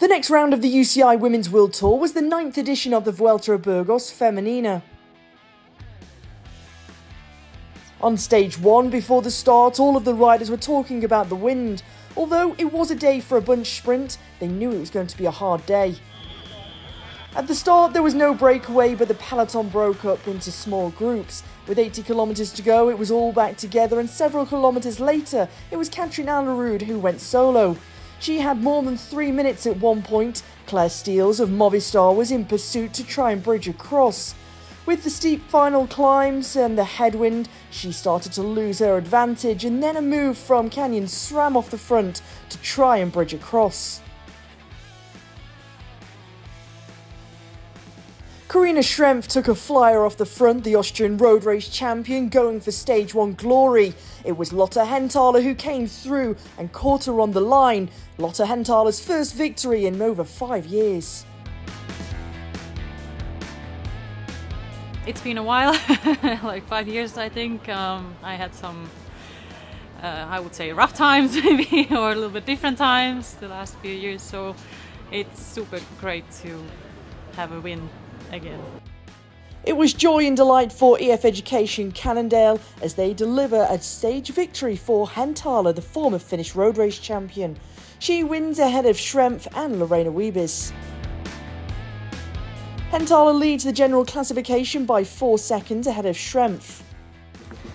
The next round of the UCI Women's World Tour was the 9th edition of the Vuelta Burgos Feminina. On stage 1, before the start, all of the riders were talking about the wind. Although it was a day for a bunch sprint, they knew it was going to be a hard day. At the start, there was no breakaway, but the peloton broke up into small groups. With 80 kilometers to go, it was all back together, and several kilometers later, it was Catherine Alerud who went solo. She had more than 3 minutes at one point. Claire Steels of Movistar was in pursuit to try and bridge across. With the steep final climbs and the headwind, she started to lose her advantage, and then a move from Canyon swam off the front to try and bridge across. Karina Schrempf took a flyer off the front, the Austrian road race champion going for stage 1 glory. It was Lotte Henthaler who came through and caught her on the line. Lotte Henthaler's first victory in over 5 years. It's been a while, like 5 years I think. I had some, I would say, rough times maybe, or a little bit different times the last few years, so it's super great to have a win again. It was joy and delight for EF Education Cannondale as they deliver a stage victory for Henthaler, the former Finnish road race champion. She wins ahead of Schrempf and Lorena Wiebes. Henthaler leads the general classification by 4 seconds ahead of Schrempf.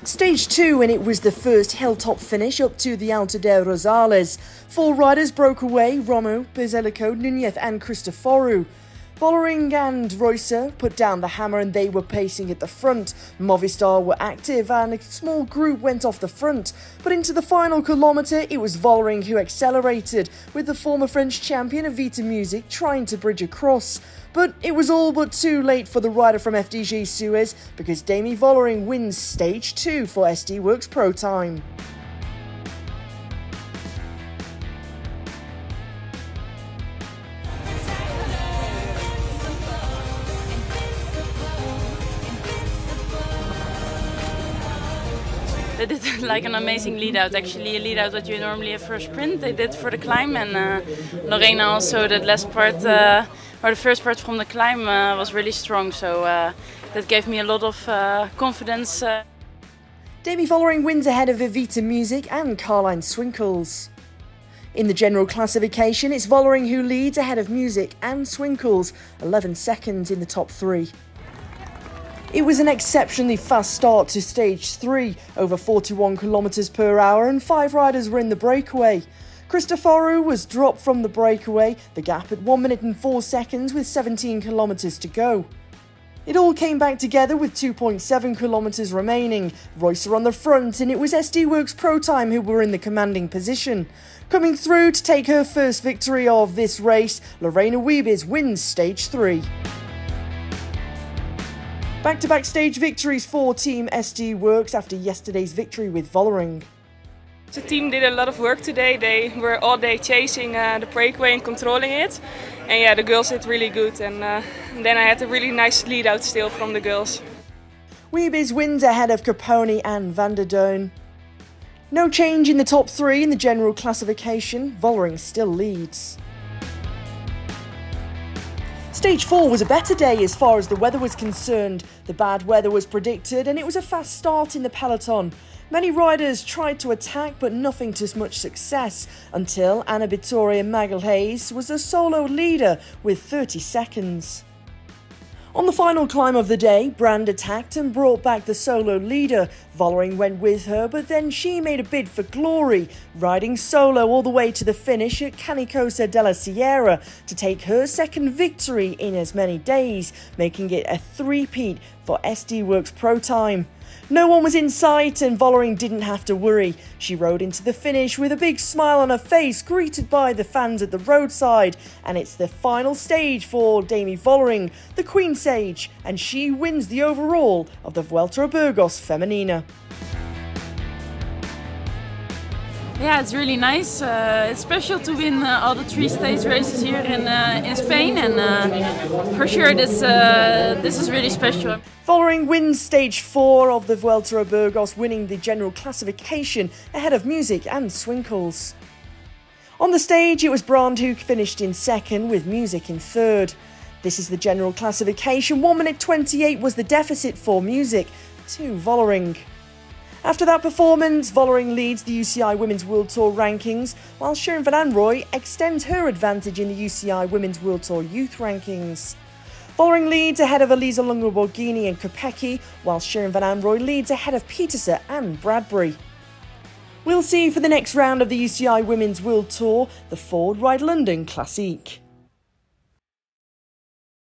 Stage 2, and it was the first hilltop finish up to the Alto de Rosales. 4 riders broke away: Romo, Bezelico, Nunez and Cristoforu. Vollering and Reusser put down the hammer and they were pacing at the front. Movistar were active and a small group went off the front. But into the final kilometre, it was Vollering who accelerated, with the former French champion Evita Music trying to bridge across. But it was all but too late for the rider from FDJ Suez, because Demi Vollering wins stage 2 for SD Worx Pro Time. They did like an amazing lead out, actually a lead out that you normally have for a sprint. They did for the climb, and Lorena also, that last part, or the first part from the climb was really strong, so that gave me a lot of confidence. Demi Vollering wins ahead of Evita Music and Caroline Swinkels. In the general classification, it's Vollering who leads ahead of Music and Swinkels, 11 seconds in the top 3. It was an exceptionally fast start to stage 3, over 41 kilometers per hour, and 5 riders were in the breakaway. Cristoforu was dropped from the breakaway, the gap at 1 minute and 4 seconds with 17 kilometers to go. It all came back together with 2.7 kilometers remaining. Reusser on the front, and it was SD Worx Pro Time who were in the commanding position. Coming through to take her first victory of this race, Lorena Wiebes wins stage 3. Back-to-back stage victories for Team SD Worx after yesterday's victory with Vollering. The team did a lot of work today. They were all day chasing the breakaway and controlling it. And yeah, the girls did really good. And then I had a really nice lead out still from the girls. Wiebes wins ahead of Caponi and Van der Doorn. No change in the top 3 in the general classification. Vollering still leads. Stage 4 was a better day as far as the weather was concerned. The bad weather was predicted and it was a fast start in the peloton. Many riders tried to attack but nothing to much success until Anna Vittoria Magalhaes was the solo leader with 30 seconds. On the final climb of the day, Brand attacked and brought back the solo leader. Vollering went with her, but then she made a bid for glory, riding solo all the way to the finish at Canicosa della Sierra to take her second victory in as many days, making it a three-peat for SD Worx Pro Time. No one was in sight and Vollering didn't have to worry. She rode into the finish with a big smile on her face, greeted by the fans at the roadside. And it's the final stage for Demi Vollering, the Queen Sage, and she wins the overall of the Vuelta Burgos Feminina. Yeah, it's really nice. It's special to win all the 3 stage races here in Spain, and for sure this is really special. Vollering wins stage 4 of the Vuelta Burgos, winning the general classification ahead of Music and Swinkels. On the stage, it was Brand who finished in second, with Music in third. This is the general classification. 1 minute 28 was the deficit for Music to Vollering. After that performance, Vollering leads the UCI Women's World Tour rankings, while Sharon van Anrooy extends her advantage in the UCI Women's World Tour Youth rankings. Vollering leads ahead of Elisa Lunga-Borghini and Kopecky, while Sharon van Anrooy leads ahead of Petersen and Bradbury. We'll see you for the next round of the UCI Women's World Tour, the Ford Ride London Classique.